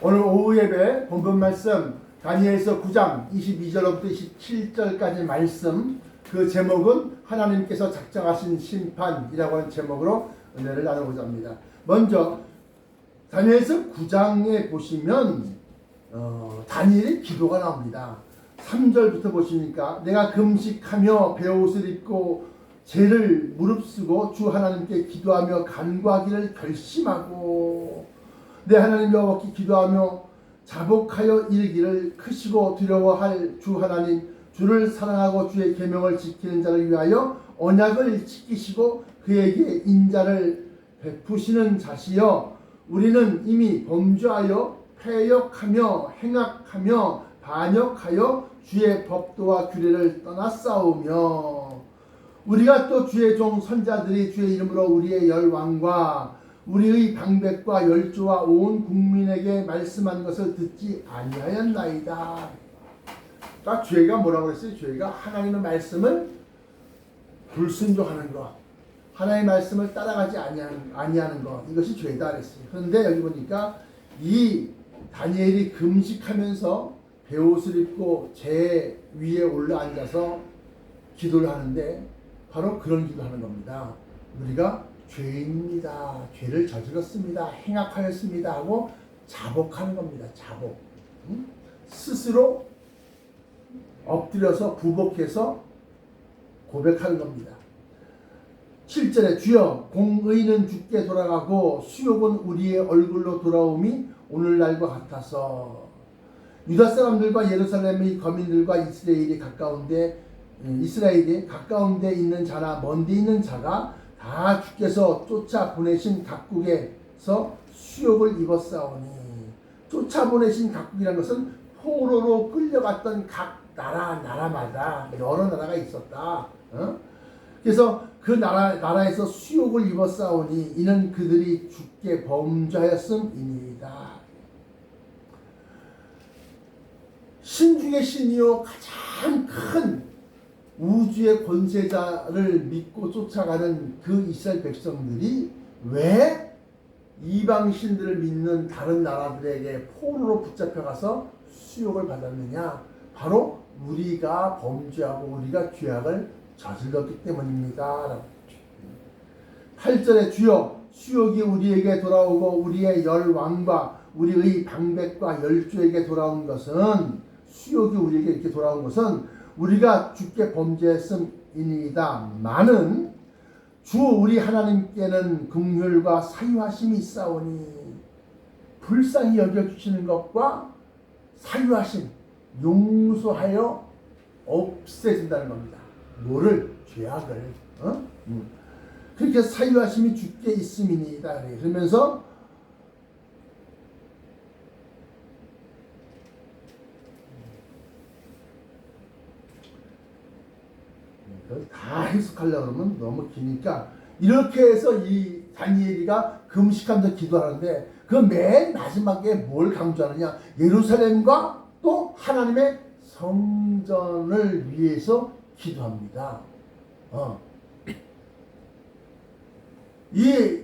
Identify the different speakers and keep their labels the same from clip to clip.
Speaker 1: 오늘 오후 예배 본문 말씀 다니엘서 9장 22절부터 27절까지 말씀, 그 제목은 하나님께서 작정하신 심판이라고 하는 제목으로 은혜를 나누고자 합니다. 먼저 다니엘서 9장에 보시면 다니엘의 기도가 나옵니다. 3절부터 보시니까 내가 금식하며 베옷을 입고 죄를 무릅쓰고 주 하나님께 기도하며 간구하기를 결심하고 내 하나님 여호와께 기도하며 자복하여 이르기를 크시고 두려워할 주 하나님, 주를 사랑하고 주의 계명을 지키는 자를 위하여 언약을 지키시고 그에게 인자를 베푸시는 자시여, 우리는 이미 범죄하여 패역하며 행악하며 반역하여 주의 법도와 규례를 떠났사오며, 우리가 또 주의 종 선자들이 주의 이름으로 우리의 열왕과 우리의 방백과 열조와 온 국민에게 말씀한 것을 듣지 아니하였나이다. 딱 죄가 뭐라고 했어요? 죄가 하나님의 말씀을 불순종하는 것, 하나님의 말씀을 따라가지 아니하는 것, 이것이 죄다 그랬어요. 그런데 여기 보니까 이 다니엘이 금식하면서 베옷을 입고 제 위에 올라앉아서 기도를 하는데 바로 그런 기도하는 겁니다. 우리가 죄입니다, 죄를 저질렀습니다, 행악하였습니다 하고 자복하는 겁니다. 자복. 스스로 엎드려서 부복해서 고백하는 겁니다. 7절에 주여 공의는 주께 돌아가고 수욕은 우리의 얼굴로 돌아옴이 오늘날과 같아서, 유다 사람들과 예루살렘의 거민들과 이스라엘이 가까운데 있는 자나 먼데 있는 자가 다 주께서 쫓아 보내신 각국에서 수욕을 입었사오니, 쫓아 보내신 각국이라는 것은 포로로 끌려갔던 각 나라마다 여러 나라가 있었다. 그래서 그 나라에서 수욕을 입었사오니 이는 그들이 주께 범죄하였음이니이다. 신 중의 신이요 가장 큰 우주의 권세자를 믿고 쫓아가는 그 이스라엘 백성들이 왜 이방 신들을 믿는 다른 나라들에게 포로로 붙잡혀가서 수욕을 받았느냐? 바로 우리가 범죄하고 우리가 죄악을 저질렀기 때문입니다. 8절에 주여 수욕이 우리에게 돌아오고 우리의 열왕과 우리의 방백과 열조에게 돌아온 것은, 수욕이 우리에게 이렇게 돌아온 것은 우리가 주께 범죄했음이니이다. 많은 주 우리 하나님께는 긍휼과 사유하심이 있사오니, 불쌍히 여겨주시는 것과 사유하심, 용서하여 없애준다는 겁니다. 뭐를? 죄악을. 그렇게 사유하심이 주께 있음이니이다. 그러면서 다 해석하려고 그러면 너무 기니까 이렇게 해서 이 다니엘이가 금식하면서 기도하는데 그 맨 마지막에 뭘 강조하느냐? 예루살렘과 또 하나님의 성전을 위해서 기도합니다. 이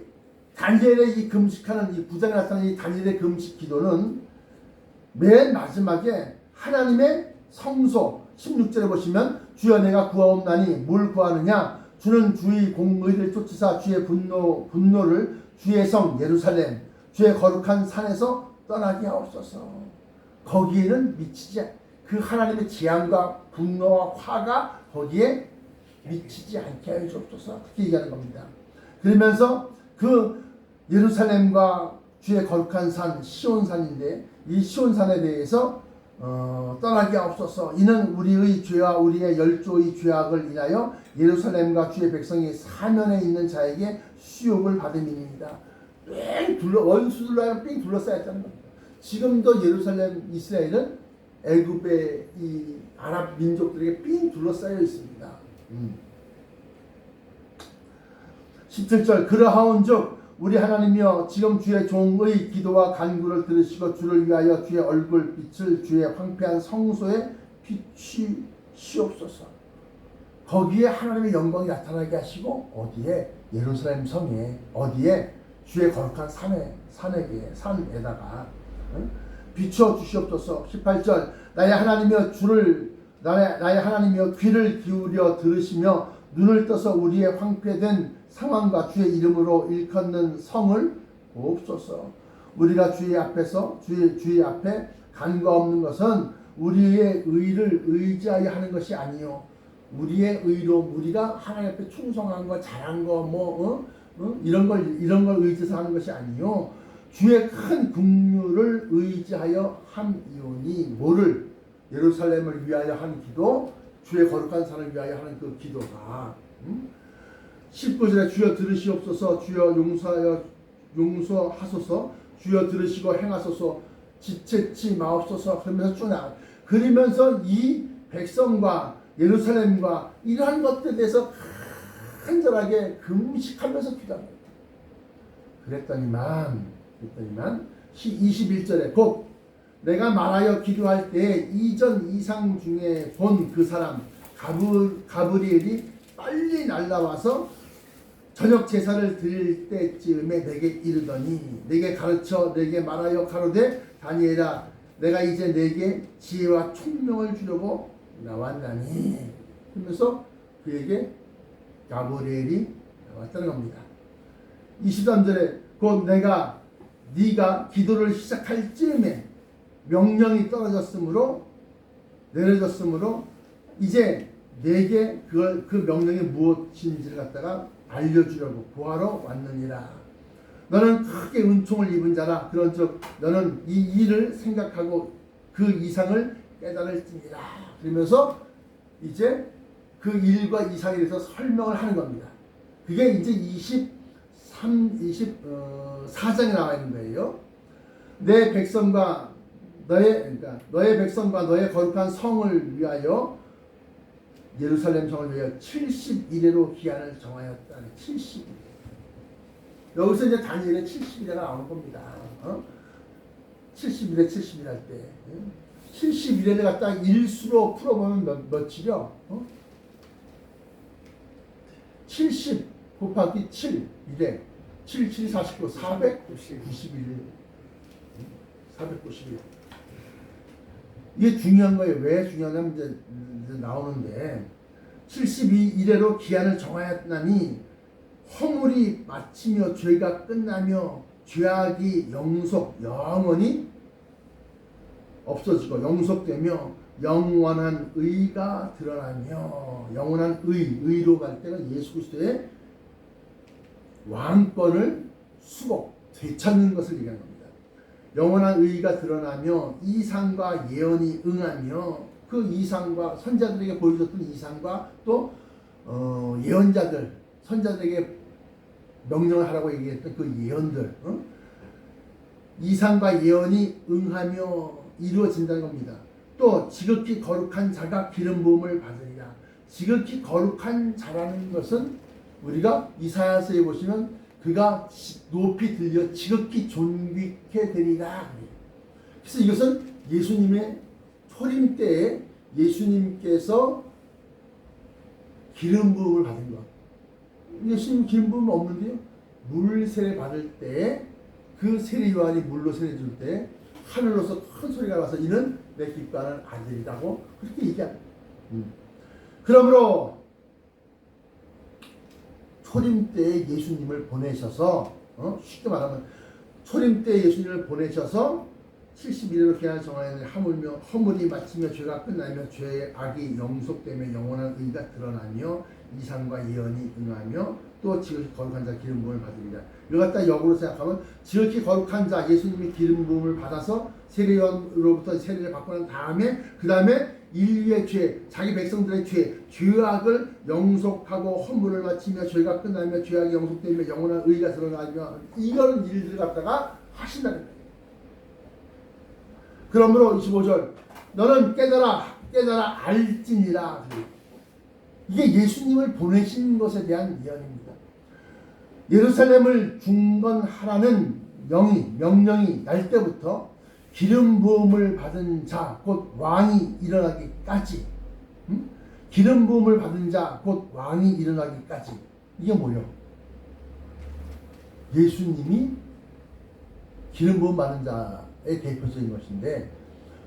Speaker 1: 다니엘의 이 금식하는 이 9장에 나타나는 이 다니엘의 금식 기도는 맨 마지막에 하나님의 성소 16절에 보시면 주여 내가 구하옵나니 뭘 구하느냐? 주는 주의 공의를 쫓으사 주의 분노를 주의 성 예루살렘 주의 거룩한 산에서 떠나게 하옵소서. 거기에는 미치지, 그 하나님의 재앙과 분노와 화가 거기에 미치지 않게 하여 주옵소서. 그렇게 얘기하는 겁니다. 그러면서 그 예루살렘과 주의 거룩한 산 시온산인데 이 시온산에 대해서 떠나게 하옵소서. 이는 우리의 죄와 우리의 열조의 죄악을 인하여 예루살렘과 주의 백성이 사면에 있는 자에게 수욕을 받음이니이다. 원수들로 삥 둘러싸였다는 겁니다. 지금도 예루살렘 이스라엘은 애굽의 이 아랍 민족들에게 삥 둘러싸여 있습니다. 17절 그러하온즉 우리 하나님이여 지금 주의 종의 기도와 간구를 들으시고 주를 위하여 주의 얼굴 빛을 주의 황폐한 성소에 비추시옵소서. 거기에 하나님의 영광이 나타나게 하시고 어디에? 예루살렘 성에, 어디에? 주의 거룩한 산에다가 비추어 주시옵소서. 18절 나의 하나님이여 나의 하나님이여 귀를 기울여 들으시며 눈을 떠서 우리의 황폐된 상황과 주의 이름으로 일컫는 성을 보옵소서. 우리가 주의 앞에 간과 없는 것은 우리의 의를 의지하여 하는 것이 아니요 우리의 의로 우리가 하나님 앞에 충성한 거 잘한 거 이런 걸 의지해서 하는 것이 아니요 주의 큰 긍휼을 의지하여 함이오니 뭐를 예루살렘을 위하여 한 기도 주의 거룩한 산을 위하여 하는 그 기도가 19절에 주여 들으시옵소서 주여 용서하소서 주여 들으시고 행하소서 지체치 마옵소서 그러면서 쭉 나가 그러면서 이 백성과 예루살렘과 이러한 것들에 대해서 간절하게 금식하면서 기도합니다. 그랬더니만 21절에 곧 내가 말하여 기도할 때 이전 이상 중에 본 그 사람 가브리엘이 빨리 날라와서 저녁 제사를 드릴 때쯤에 내게 이르더니 내게 가르쳐 내게 말하여 가로되 다니엘아 내가 이제 내게 지혜와 총명을 주려고 나왔나니 그러면서 그에게 가브리엘이 나왔다는 겁니다. 23절에 곧 네가 기도를 시작할 즈음에 명령이 내려졌으므로 이제 내게 그 명령이 무엇인지를 갖다가 알려주려고 구하러 왔느니라. 너는 크게 은총을 입은 자라. 그런즉 너는 이 일을 생각하고 그 이상을 깨달을지니라. 그러면서 이제 그 일과 이상에 대해서 설명을 하는 겁니다. 그게 이제 24장에 나와 있는 거예요. 너의 백성과 너의 거룩한 성을 위하여 예루살렘 성을 위하여 70일에로 기한을 정하였다는 70일. 여기서 이제 다니엘의 70일에가 나오는 겁니다. 70일에 할 때 71회를 갖다 일수로 풀어보면 몇이죠? 70 곱하기 7 1에 7, 7, 49, 491. 491. 이게 중요한 거예요. 왜 중요하냐면 이제 나오는데 72일에로 기한을 정하였나니 허물이 마치며 죄가 끝나며 죄악이 영원히 없어지고 영속되며 영원한 의가 드러나며 영원한 의로 갈 때는 예수 그리스도의 왕권을 되찾는 것을 얘기하는 겁니다. 영원한 의가 드러나며 이상과 예언이 응하며 그 이상과 선자들에게 보여줬던 이상과 또 선자들에게 명령을 하라고 얘기했던 그 예언들 이상과 예언이 응하며 이루어진다는 겁니다. 또 지극히 거룩한 자가 기름 부음을 받으리라. 지극히 거룩한 자라는 것은 우리가 이사야서에 보시면 그가 높이 들려 지극히 존귀케 되리라. 그래서 이것은 예수님의 초림 때에 예수님께서 기름 부음을 받은 것. 예수님 기름 부음 없는데요. 물 세례 받을 때 그 세례 요한이 물로 세례 줄 때 하늘로서 큰 소리가 나서 이는 내 기뻐하는 아들이라고 그렇게 얘기합니다. 그러므로 초림 때에 예수님을 보내셔서 쉽게 말하면 초림 때 예수님을 보내셔서 71일로 기한을 정하였느니 하물며 허물이 마치며 죄가 끝나며 죄의 악이 영속되며 영원한 의가 드러나며 이상과 예언이 응하며 또 지극히 거룩한 자 기름 부음을 받으리라. 이거 갖다 역으로 생각하면 지극히 거룩한 자 예수님이 기름 부음을 받아서 세례요한으로부터 세례를 받고 난 다음에 그 다음에 인류의 죄, 자기 백성들의 죄악을 영속하고 허물을 마치며 죄가 끝나며 죄악이 영속되며 영원한 의가 드러나며 이런 일들을 갖다가 하신다는 거예요. 그러므로 25절 너는 깨달아 알지니라. 이게 예수님을 보내신 것에 대한 예언입니다. 예루살렘을 중건하라는 명령이 날 때부터 기름 부음을 받은 자 곧 왕이 일어나기까지 기름 부음을 받은 자 곧 왕이 일어나기까지 이게 뭐예요? 예수님이 기름 부음 받은 자 대표적인 것인데,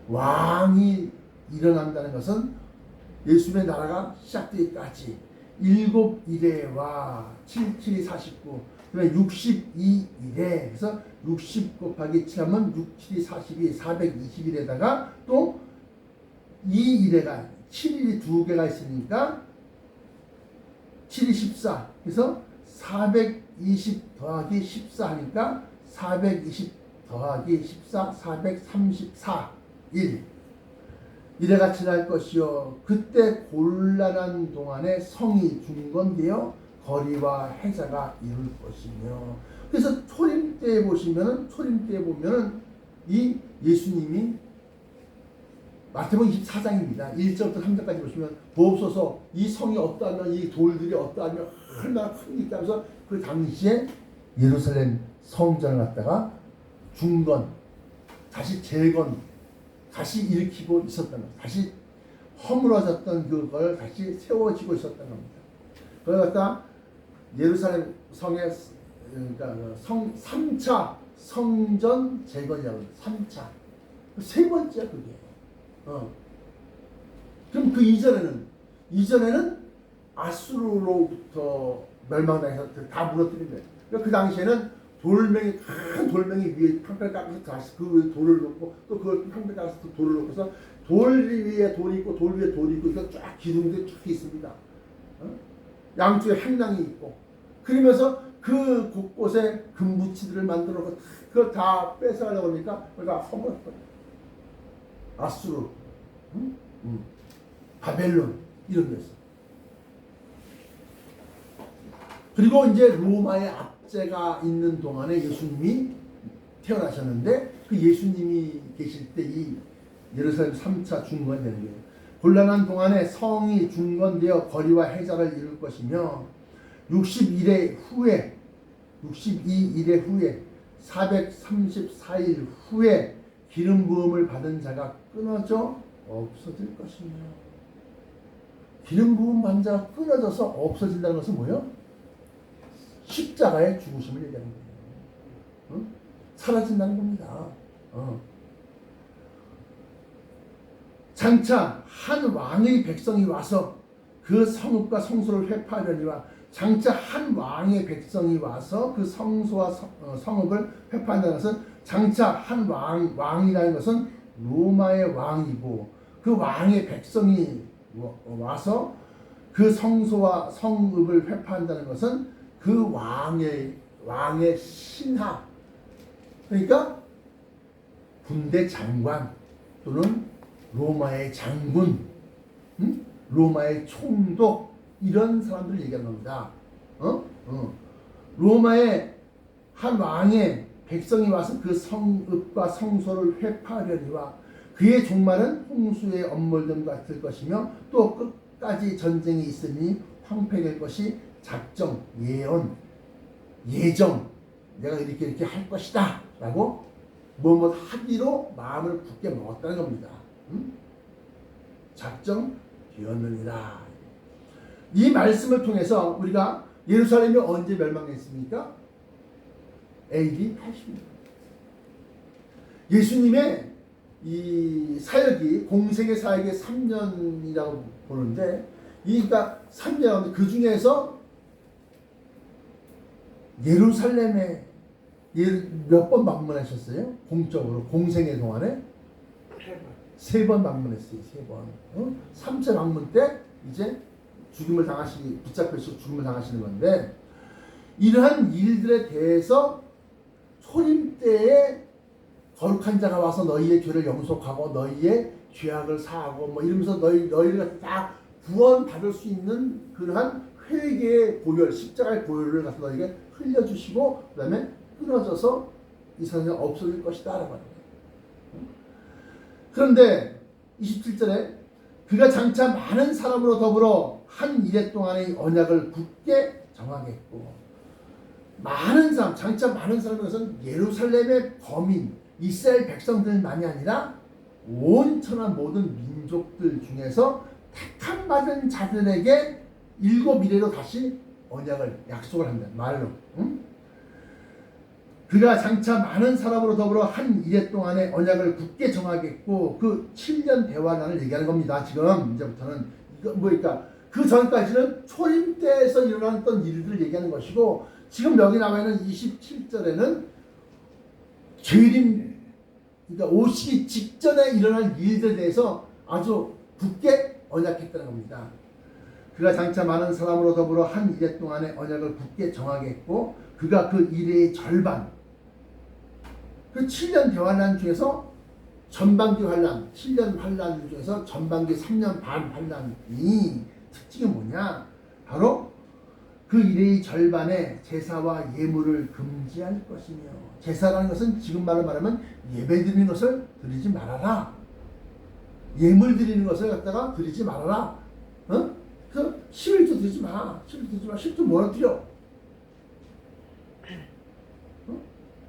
Speaker 1: 왕이 일어난다는 것은 예수님의 나라가 시작되기까지 7일에와 7, 7이 49, 그다음에 62일에, 그래서 60 곱하기 7 하면 6, 7이 42, 420일에다가 또 2일에가 7일이 두 개가 있으니까 7이 14, 그래서 420 더하기 14 하니까 420 더하기 14, 434일. 이래가 지날 것이요 그때 곤란한 동안에 성이 중건되어 거리와 해자가 이룰 것이며. 그래서 초림 때에 보시면은, 이 예수님이 마태복음 24장입니다. 1절부터 3절까지 보시면, 보옵소서 이 성이 어떠하며 이 돌들이 어떠하며 얼마나 크니까 하면서 그 당시에 예루살렘 성전을 갖다가 중건, 다시 재건, 다시 일으키고 있었던 것, 다시 허물어졌던 그걸 다시 세워지고 있었던 겁니다. 그걸 갖다 예루살렘 성의, 그러니까 3차 성전 재건이라고 해요. 3차. 세 번째야 그게. 그럼 그 이전에는 아수르로부터 멸망당해서 다 무너뜨린 거예요. 그러니까 그 당시에는 큰 돌멩이 위에 판패를 깎아서 다시 그 위에 돌을 놓고, 또 그걸 판패를 깎아서 또 돌을 놓고서 돌 위에 돌이 있고 돌 위에 돌이 있고, 이거 쫙 기둥들이 쫙 있습니다. 양쪽에 행랑이 있고, 그러면서 그 곳곳에 금붙이들을 만들어 놓고 그걸 다 뺏어가려고 하니까 그걸 다 허물었거든요. 아수르, 바벨론 이런 데서. 그리고 이제 로마의 압제가 있는 동안에 예수님이 태어나셨는데, 그 예수님이 계실 때 이 예루살렘 3차 중건이 되는 거예요. 곤란한 동안에 성이 중건되어 거리와 해자를 이룰 것이며, 62일의 후에 434일 후에 기름 부음을 받은 자가 끊어져 없어질 것이며. 기름 부음 받은 자가 끊어져서 없어진다는 것은 뭐예요? 십자가의 죽으심을 얘기하는 거예요. 사라진다는 겁니다. 장차 한 왕의 백성이 와서 그 성읍과 성소를 회파하려니와, 장차 한 왕의 백성이 와서 그 성소와 성읍을 회파한다는 것은, 장차 한 왕이라는 것은 로마의 왕이고, 그 왕의 백성이 와서 그 성소와 성읍을 회파한다는 것은 그 왕의 신하, 그러니까 군대 장관 또는 로마의 장군, 로마의 총독, 이런 사람들을 얘기하는 겁니다. 로마의 한 왕의 백성이 와서 그 성읍과 성소를 회파하려니와, 그의 종말은 홍수의 엄몰됨 같을 것이며, 또 끝까지 전쟁이 있으니 황폐될 것이 작정, 예정, 내가 이렇게 할 것이다 라고 뭐뭐 하기로 마음을 굳게 먹었다는 겁니다. 작정 되었느니라. 이 말씀을 통해서 우리가 예루살렘이 언제 멸망했습니까? AD 80년. 예수님의 이 사역이, 공생의 사역이 3년이라고 보는데, 그러니까 3년, 그 중에서 예루살렘에 몇 번 방문하셨어요? 공적으로, 공생의 동안에? 3번 방문했어요. 3번. 3차 방문 때 이제 붙잡혀서 죽음을 당하시는 건데, 이러한 일들에 대해서 초림 때에 거룩한 자가 와서 너희의 죄를 용서하고 너희의 죄악을 사하고 뭐 이러면서 너희를 다 구원 받을 수 있는 그러한 회개의 보혈, 십자가의 보혈을 가서 너희에게 흘려주시고, 그 다음에 끊어져서 이 세상에 없어질 것이다 라고 하는 거예요. 그런데 27절에 그가 장차 많은 사람으로 더불어 한 이래 동안의 언약을 굳게 정하겠고, 장차 많은 사람인 것은 예루살렘의 거민, 이스라엘 백성들만이 아니라 온 천하 모든 민족들 중에서 택함 받은 자들에게 7 이래로 다시 언약을, 약속을 한다 말로. 그가 장차 많은 사람으로 더불어 한 이래 동안의 언약을 굳게 정하겠고 그 7년 대환란을 얘기하는 겁니다. 지금 이제부터는 이거 뭐니까 그 전까지는 초림 때에서 일어났던 일들을 얘기하는 것이고 지금 여기 나와 있는 27절에는 재림 그러니까 오시기 직전에 일어날 일들에 대해서 아주 굳게 언약했다는 겁니다. 그가 장차 많은 사람으로 더불어 한 이래 동안의 언약을 굳게 정하겠고 그가 그 일의 절반 그 7년 대환란 중에서 전반기 환란 7년 환란 중에서 전반기 3년 반 환란이 특징이 뭐냐 바로 그 일의 절반에 제사와 예물을 금지할 것이며 제사라는 것은 지금 말로 말하면 예배 드리는 것을 드리지 말아라 예물 드리는 것을 갖다가 드리지 말아라 그 11조 드리지 마 11조 드리지 마 10조 뭐라 드려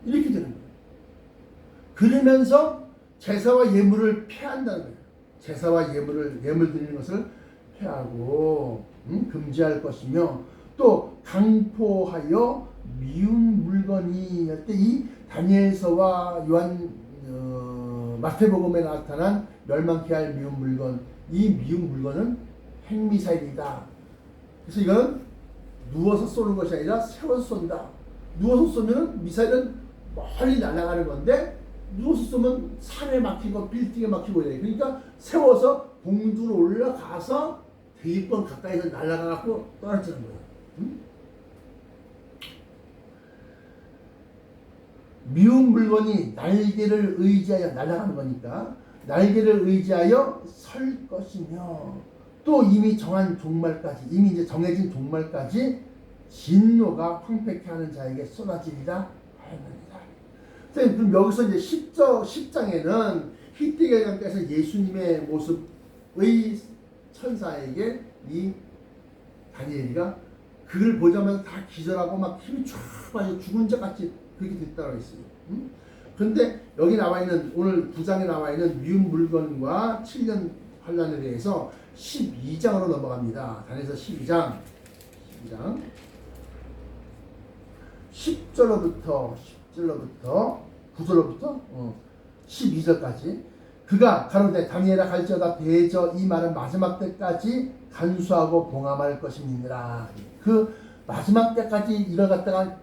Speaker 1: 이렇게 되는 거예요. 그러면서 제사와 예물을 피한다는 거예요. 제사와 예물 드리는 것을 피하고 금지할 것이며 또 강포하여 미운 물건이 할 때 이 다니엘서와 요한 마태복음에 나타난 멸망케 할 미운 물건 이 미운 물건은 핵미사일이다. 그래서 이거는 누워서 쏘는 것이 아니라 세워서 쏜다. 누워서 쏘면 미사일은 멀리 날아가는 건데 누워서 쏘면 산에 막히고 빌딩에 막히고 이래. 그러니까 세워서 공중으로 올라가서 대입권 가까이서 날아가고 떨어지는 거예요. 미운 물건이 날개를 의지하여 날아가는 거니까 날개를 의지하여 설 것이며 또 이미 정한 종말까지 이미 이제 정해진 종말까지 진노가 황폐케 하는 자에게 쏟아지리라 하였느니라. 그럼 여기서 이제 10장에는 히띠게강가에서 예수님의 모습의 천사에게 이 다니엘이가 그걸 보자마자 다 기절하고 막 힘이 쫙 빠져 죽은 자 같이 그렇게 됐다고 했어요. 그런데 여기 나와 있는 오늘 9장에 나와 있는 미운 물건과 7년 환란에 대해서 12장으로 넘어갑니다. 다니엘서 12장 10절로부터 9절로부터 12절까지 그가 가로되 다니엘아 갈지어다 대저 이 말은 마지막 때까지 간수하고 봉함할 것임이니라. 그 마지막 때까지 이뤄갔다가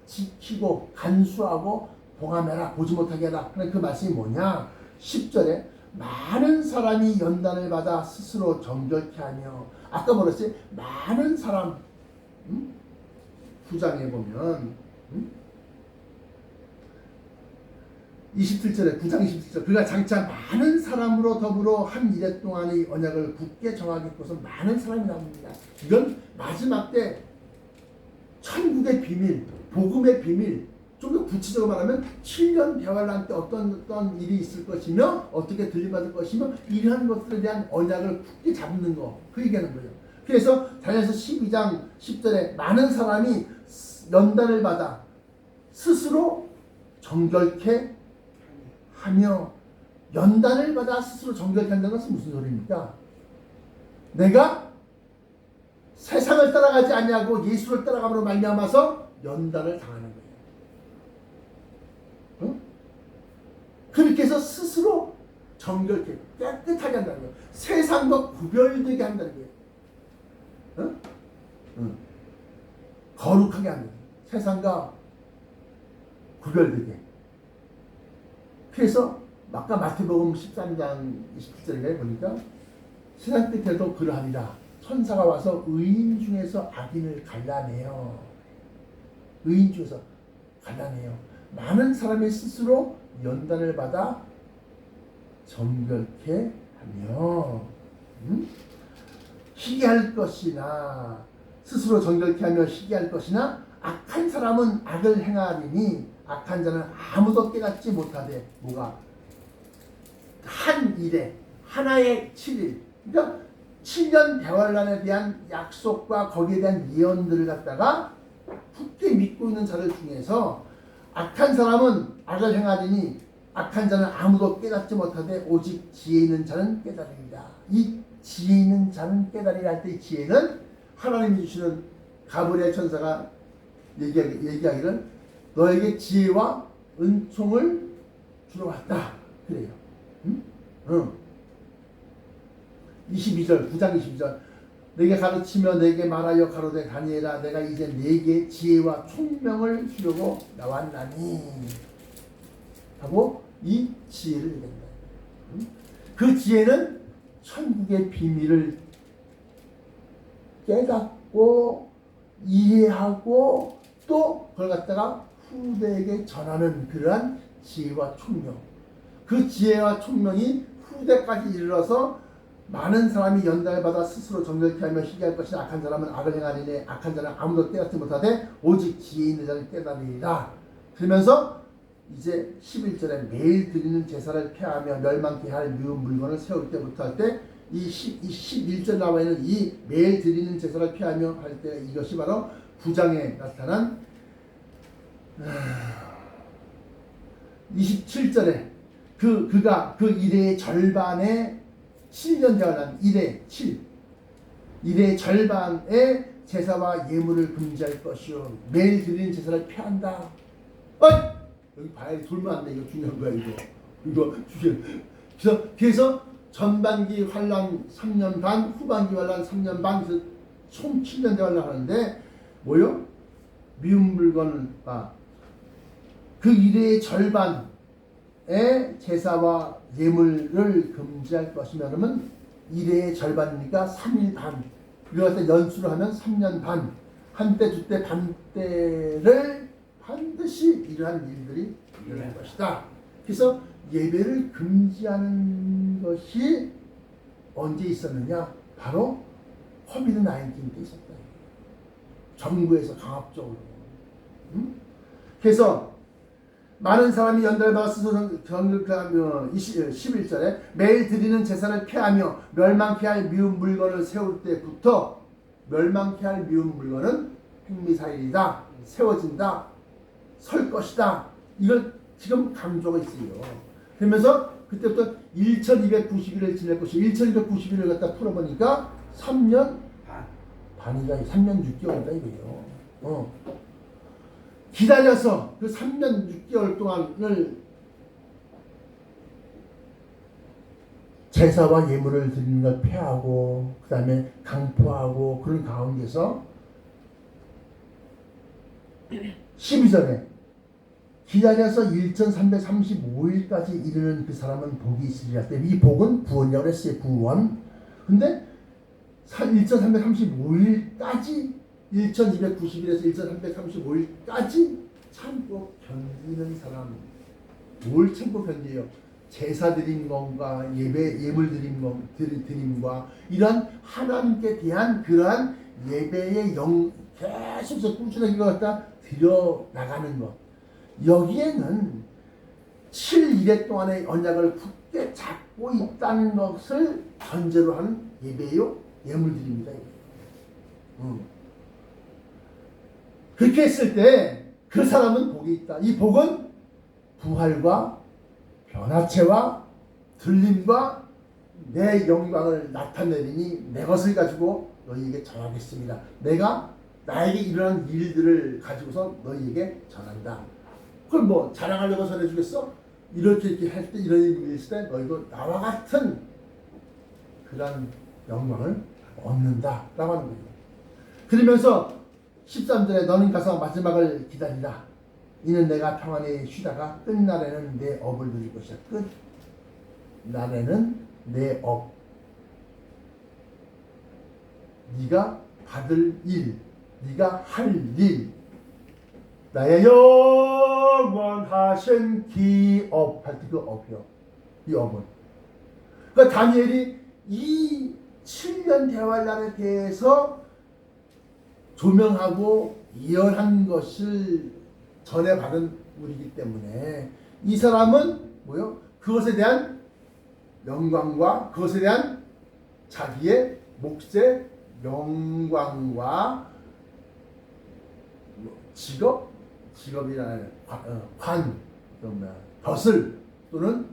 Speaker 1: 지키고 간수하고 봉함해라 보지 못하게 해라. 그 말씀이 뭐냐 10절에 많은 사람이 연단을 받아 스스로 정결케 하며 아까 뭐랬어요? 많은 사람 9장에 보면 27절에 9장 27절 그가 장차 많은 사람으로 더불어 한 이래 동안의 언약을 굳게 정하겠고서 많은 사람이 나옵니다. 이건 마지막 때 천국의 비밀 복음의 비밀 좀 더 구체적으로 말하면 7년 대환란 때 어떤 일이 있을 것이며 어떻게 들림받을 것이며 이러한 것들에 대한 언약을 굳게 잡는 거 그 얘기하는 거예요. 그래서 다니엘서 12장 10절에 많은 사람이 연단을 받아 스스로 정결케 하며 연단을 받아 스스로 정결케 한다는 것은 무슨 소리입니까? 내가 세상을 따라가지 아니하고 예수를 따라감으로 말미암아서 연단을 당하는 거예요. 응? 그렇게 해서 스스로 정결케 깨끗하게 한다는 거예요. 세상과 구별되게 한다는 거예요. 응? 응. 거룩하게 한다는 거예요. 세상과 구별되게. 그래서 아까 마태복음 13장 27절에 보니까 세상 끝에도 그러하리라. 천사가 와서 의인 중에서 악인을 갈라내요. 의인 중에서 갈라내요. 많은 사람이 스스로 연단을 받아 정결케 하며 희귀할 것이나 스스로 정결케 하며 희귀할 것이나 악한 사람은 악을 행하리니 악한 자는 아무도 깨닫지 못하되 뭐가 한 일에 하나의 7일 그러니까 7년 대환란에 대한 약속과 거기에 대한 예언들을 갖다가 굳게 믿고 있는 자들 중에서 악한 사람은 악을 행하리니 악한 자는 아무도 깨닫지 못하되 오직 지혜 있는 자는 깨달으리라. 이 지혜 있는 자는 깨달으리라 할 때 이 지혜는 하나님이 주시는 가브리엘 천사가 얘기하기를 너에게 지혜와 은총을 주러 왔다. 그래요. 응? 22절 9장 22절 내게 가르치며 내게 말하여 가로되 다니엘아 내가 이제 네게 지혜와 총명을 주려고 나왔나니 하고 이 지혜를 얘기한다. 그 지혜는 천국의 비밀을 깨닫고 이해하고 또 그걸 갖다가 후대에게 전하는 그러한 지혜와 총명. 그 지혜와 총명이 후대까지 이르러서 많은 사람이 연단을 받아 스스로 정결케 하며 희귀할 것이나 악한 사람은 악을 행하리니 악한 자는 아무도 깨닫지 못하되 오직 지혜 있는 자를 깨달으리라. 그러면서 이제 11절에 매일 드리는 제사를 폐하며 멸망케 할 미운 물건을 세울 때부터 할 때 이 11절 나와 있는 이 매일 드리는 제사를 폐하며 할 때 이것이 바로 9장에 나타난 27절에 그가 그 일의 절반에 7년 대환란 1의 7 일의 절반의 제사와 예물을 금지할 것이요 매일 드리는 제사를 폐한다. 어이! 여기 봐야 돌면 안 돼. 이거 중요한 거야. 이거 그래서 전반기 환란 3년 반, 후반기 환란 3년 반, 그래서 총 7년 대환란 하는데 뭐요? 미운 물건을 그 일의 절반의 제사와 예물을 금지할 것이면 그러면 일의 절반이니까 3일 반. 이걸 갖다 연수를 하면 3년 반. 한때 두때 반때를 반드시 이러한 일들이 일어날 것이다. 그래서 예배를 금지하는 것이 언제 있었느냐? 바로 코비드 19 때 있었다. 정부에서 강압적으로. 그래서 많은 사람이 연달받아 스스로 정결하며 11절에 매일 드리는 제사를 폐하며 멸망케 할 미운 물건을 세울 때부터 멸망케 할 미운 물건은 행미사일이다. 세워진다. 설 것이다. 이걸 지금 강조가 있어요. 그러면서 그때부터 1290일을 지낼 것이 1290일을 갖다 풀어보니까 3년 반이다. 3년 6개월이다 이거예요. 기다려서 그 3년 6개월 동안을 제사와 예물을 드리는 걸 폐하고 그 다음에 강포하고 그런 가운데서 12절에 기다려서 1335일까지 이르는 그 사람은 복이 있으리라. 이 복은 구원이라고 했어요. 구원. 근데 1335일까지 1290일에서 1335일까지 참고 견디는 사람. 뭘 참고 견뎌요? 제사 드린 것과 예물 드림과 이러한 하나님께 대한 그러한 예배의 계속해서 꾸준하게 이거 갖다 드려 나가는 것. 여기에는 7일의 동안의 언약을 굳게 잡고 있다는 것을 전제로 하는 예배요 예물들입니다. 그렇게 했을 때 그 사람은 복이 있다. 이 복은 부활과 변화체와 들림과 내 영광을 나타내리니 내 것을 가지고 너희에게 전하겠습니다. 내가 나에게 일어난 일들을 가지고서 너희에게 전한다. 그걸 뭐 자랑하려고 전해주겠어? 이렇게 할 때 이런 일이 있을 때 너희도 나와 같은 그런 영광을 얻는다 라고 하는 거예요. 그러면서 13절에 너는 가서 마지막을 기다리라. 이는 내가 평안히 쉬다가 끝날에는 내 업을 누릴 것이야. 끝날에는 내 업. 네가 받을 일, 네가 할 일, 나의 영원하신 기업 할 때 그 업이요. 이 업은. 그러니까 다니엘이 이 7년 대환란에 대해서 조명하고 예언한 것을 전해받은 우리이기 때문에 이 사람은 뭐요? 그것에 대한 영광과 그것에 대한 자기의 몫의 영광과 직업이라는 벼슬 또는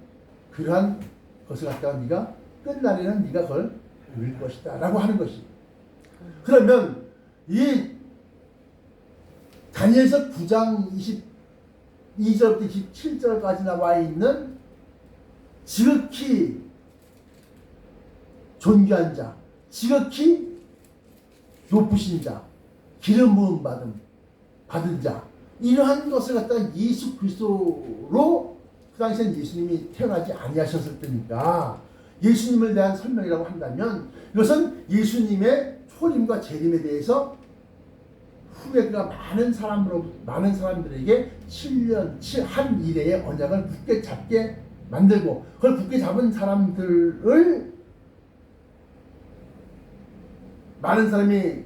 Speaker 1: 그러한 것을 갖다가 네가 끝날에는 네가 그걸 누릴 것이다 라고 하는 것이. 그러면 이 다니엘서 9장 2절부터 27절까지 나와 있는 지극히 존귀한 자, 지극히 높으신 자, 기름 부음 받은 자, 이러한 것을 갖다가 예수 그리스도로 그 당시엔 예수님이 태어나지 아니하셨을 때니까 예수님을 대한 설명이라고 한다면 이것은 예수님의 초림과 재림에 대해서 후에 그가 많은 사람들에게 7년 한 이래의 언약을 굳게 잡게 만들고 그걸 굳게 잡은 사람들을 많은 사람이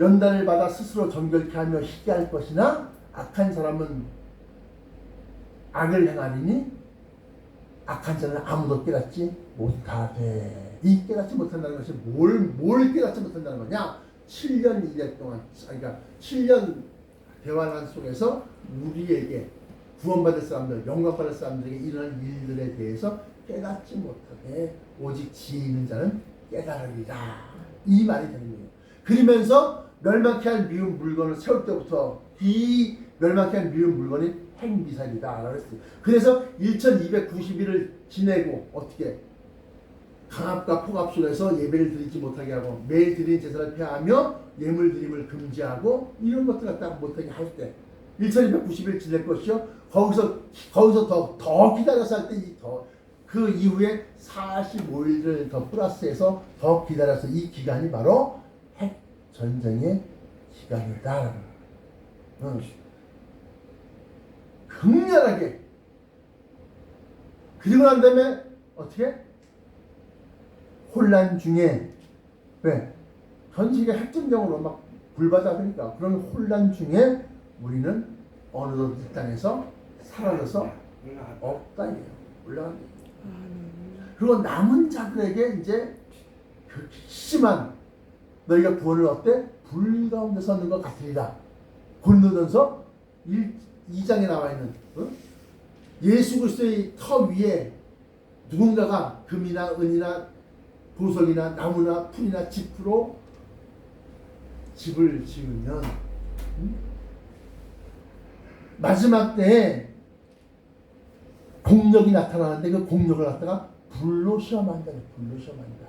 Speaker 1: 연단을 받아 스스로 정결케 하며 희게 할 것이나 악한 사람은 악을 행하리니 악한 자는 아무도 깨닫지 못하되. 이 깨닫지 못한다는 것이 뭘 깨닫지 못한다는 거냐? 7년 이래 동안, 그러니까 7년 대환란 속에서 우리에게 구원받을 사람들, 영광받을 사람들에게 일어난 일들에 대해서 깨닫지 못하되 오직 지혜 있는 자는 깨달으리라. 이 말이 되는 거예요. 그러면서 멸망케 할 미운 물건을 세울 때부터 이 멸망케 할 미운 물건이 핵미사일이다 라고 했어요. 그래서 1290일을 지내고 어떻게 강압과 폭압 속에서 예배를 드리지 못하게 하고 매일 드리는 제사를 폐하며 예물 드림을 금지하고 이런 것들 갖다가 못하게 할 때 1290일 지낼 것이요. 거기서 더 기다려서 할 때 그 이후에 45일을 더 플러스해서 더 기다려서 이 기간이 바로 핵 전쟁의 기간이다. 극렬하게. 그리고 난 다음에 어떻게? 혼란 중에, 왜? 전 세계 핵전쟁으로 막 불바다니까 그런 혼란 중에 우리는 어느덧 이 땅에서 사라져서 없다. 올라간다. 그리고 남은 자들에게 이제 그 심한 너희가 구원을 얻되 불 가운데 서는 것 같으리라. 고린도전서 2장에 나와 있는 예수 그리스도의 터 위에 누군가가 금이나 은이나 보석이나 나무나 풀이나 짚으로 집을 지으면 마지막 때에 공력이 나타나는데 그 공력을 갖다가 불로 시험한다. 불로 시험한다.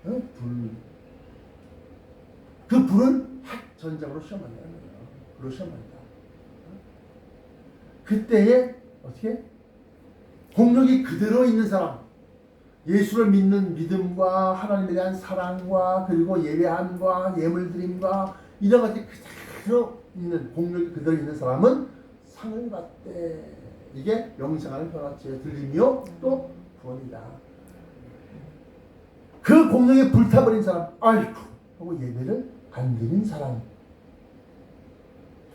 Speaker 1: 불. 그 불은 핵 전쟁으로 시험한다는 거예요. 불로 시험한다. 그때에 어떻게? 공력이 그대로 있는 사람, 예수를 믿는 믿음과 하나님에 대한 사랑과 그리고 예배함과 예물드림과 이런 것들이 그대로 있는 공력이 그대로 있는 사람은 상을 받되 이게 영생하는 변화체에 들리며 또 구원이다. 그 공력에 불타버린 사람, 아이고 하고 예배를 안 드린 사람,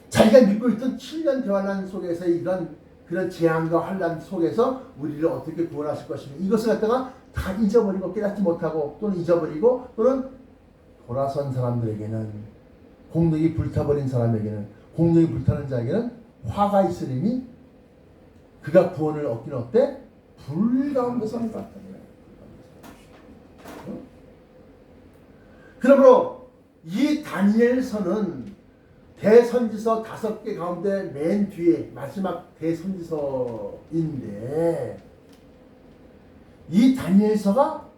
Speaker 1: 자기가 믿고 있던 7년 대환란 속에서 이런 그런 재앙과 환란 속에서 우리를 어떻게 구원하실 것이며 이것을 갖다가 다 잊어버리고 깨닫지 못하고 또는 잊어버리고 또는 돌아선 사람들에게는 공력이 불타버린 사람에게는 공력이 불타는 자에게는 화가 있으리니 그가 구원을 얻기는 어때? 불 가운데 서는 것 같다. 그러므로 이 다니엘서는 대선지서 5개 가운데 맨 뒤에 마지막 대선지서인데 이 다니엘서가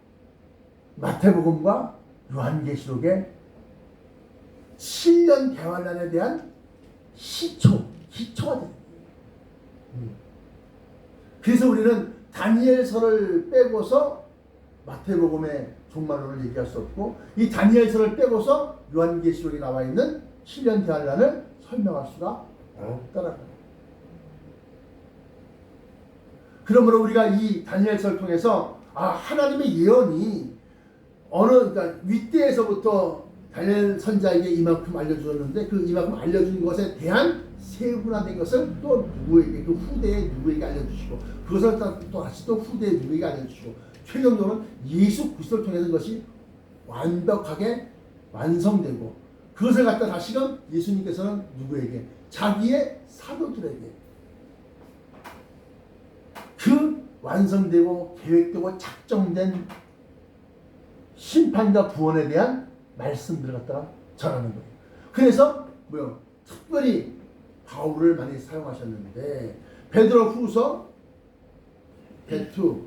Speaker 1: 마태복음과 요한계시록의 7년 대환란에 대한 기초가 됩니다. 그래서 우리는 다니엘서를 빼고서 마태복음의 종말론을 얘기할 수 없고 이 다니엘서를 빼고서 요한계시록에 나와 있는 7년 대환란을 설명할 수가 없다라는 거예요. 그러므로 우리가 이 다니엘서를 통해서 하나님의 예언이 그러니까 윗대에서부터 다니엘 선자에게 이만큼 알려주었는데 그 이만큼 알려준 것에 대한 세분화된 것을 또 누구에게 그 후대에 누구에게 알려주시고 그것을 또 다시 또 후대에 누구에게 알려주시고 최종적으로는 예수 그리스도를 통해서 그것이 완벽하게 완성되고 그것을 갖다 다시금 예수님께서는 누구에게? 자기의 사도들에게 그 완성되고 계획되고 작정된 심판과 구원에 대한 말씀들을 갖다가 전하는 거예요. 그래서 특별히 바울을 많이 사용하셨는데 베드로 후서 베투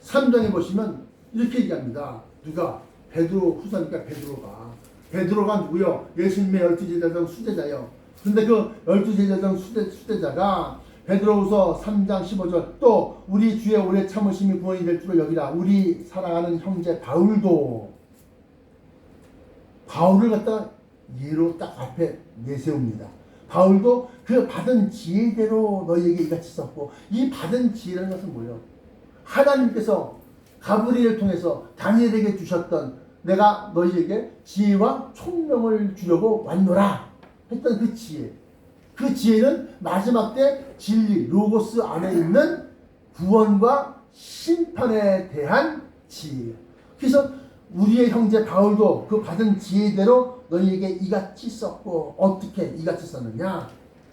Speaker 1: 3장에 보시면 이렇게 얘기합니다. 누가? 베드로 후서니까 베드로가 누구요? 예수님의 12제자 중 수제자요. 근데 그 12제자 중 수제자가 베드로후서 3장 15절 또 우리 주의 오래 참으심이 구원이 될 줄을 여기라. 우리 사랑하는 형제 바울을 갖다가 예로 딱 앞에 내세웁니다. 바울도 그 받은 지혜대로 너희에게 이같이 썼고, 이 받은 지혜라는 것은 뭐예요? 하나님께서 가브리엘을 통해서 다니엘에게 주셨던 내가 너희에게 지혜와 총명을 주려고 왔노라 했던 그 지혜. 그 지혜는 마지막 때 진리, 로고스 안에 있는 구원과 심판에 대한 지혜예요. 그래서 우리의 형제 바울도 그 받은 지혜대로 너희에게 이같이 썼고, 어떻게 이같이 썼느냐?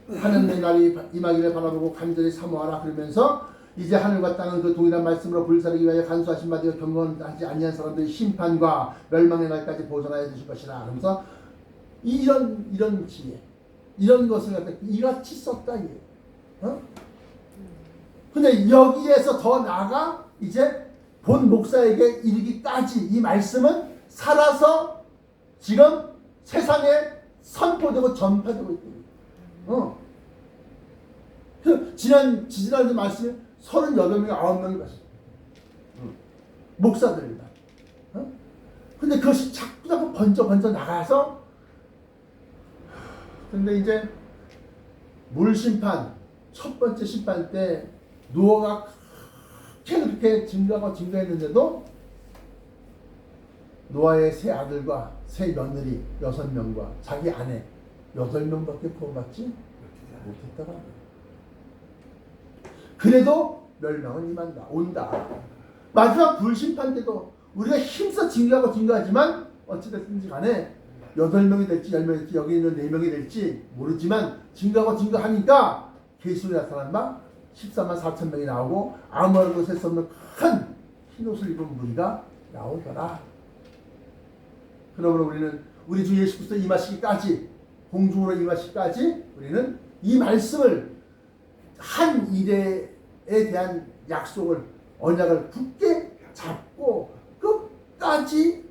Speaker 1: 하늘의 날이 임하기를 바라보고 간절히 사모하라. 그러면서 이제 하늘과 땅은 그 동일한 말씀으로 불사르기 위하여 간수하신 바 되어 경건하지 아니한 사람들의 심판과 멸망의 날까지 보존하여 주실 것이라. 그러면서 이런 지혜, 이런 것을 갖다 이같이 썼다. 근데 여기에서 더 나아가 이제 본 목사에게 이르기까지 이 말씀은 살아서 지금 세상에 선포되고 전파되고 있거든요. 지난주 말씀에 38명이 9명이 봤어요. 목사들입니다. 근데 그것이 자꾸 번져 나가서, 근데 이제 물심판, 첫 번째 심판 때 노아가 그렇게 증거했는데도 노아의 세 아들과 세 며느리 6명과 자기 아내 8명밖에 구원받지 못했다고. 그래도 멸망은 임한다, 온다. 마지막 불심판 때도 우리가 힘써 증거하지만 어찌됐든지 간에 8명이 될지 10명이 될지 여기 있는 4명이 될지 모르지만 증거하니까 계시로 나타난 바 14만 4천 명이 나오고 아무것도 셀 수 없는 큰 흰옷을 입은 무리가 나오더라. 그러므로 우리는 우리 주 예수 그리스도 임하시기까지, 공중으로 임하시기까지 우리는 이 말씀을 한 일에 대한 약속을, 언약을 굳게 잡고 끝까지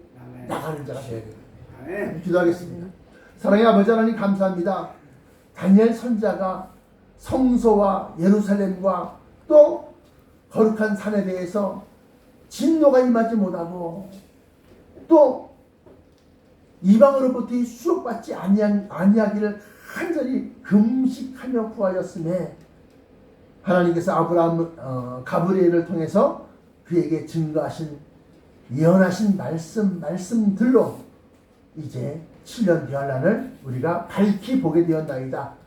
Speaker 1: 나가는 자가 되어야 됩니다. 기도하겠습니다. 사랑의 아버지 하나님 감사합니다. 다니엘 선지자가 성소와 예루살렘과 또 거룩한 산에 대해서 진노가 임하지 못하고 또 이방으로부터 수록받지 아니하기를 간절히 금식하며 구하였음에 하나님께서 가브리엘을 통해서 그에게 증거하신 예언하신 말씀들로 이제 7년 대환란을 우리가 밝히 보게 되었나이다.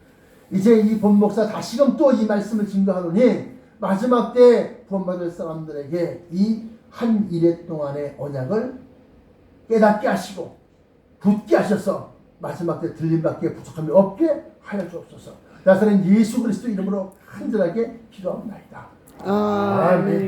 Speaker 1: 이제 이 본목사 다시금 또 이 말씀을 증거하노니 마지막 때 구원받을 사람들에게 이 한 일해 동안의 언약을 깨닫게 하시고 굳게 하셔서 마지막 때 들림밖에 부족함이 없게 하여 주옵소서. 나사렛 예수 그리스도 이름으로 간절하게 기도합니다. 아멘.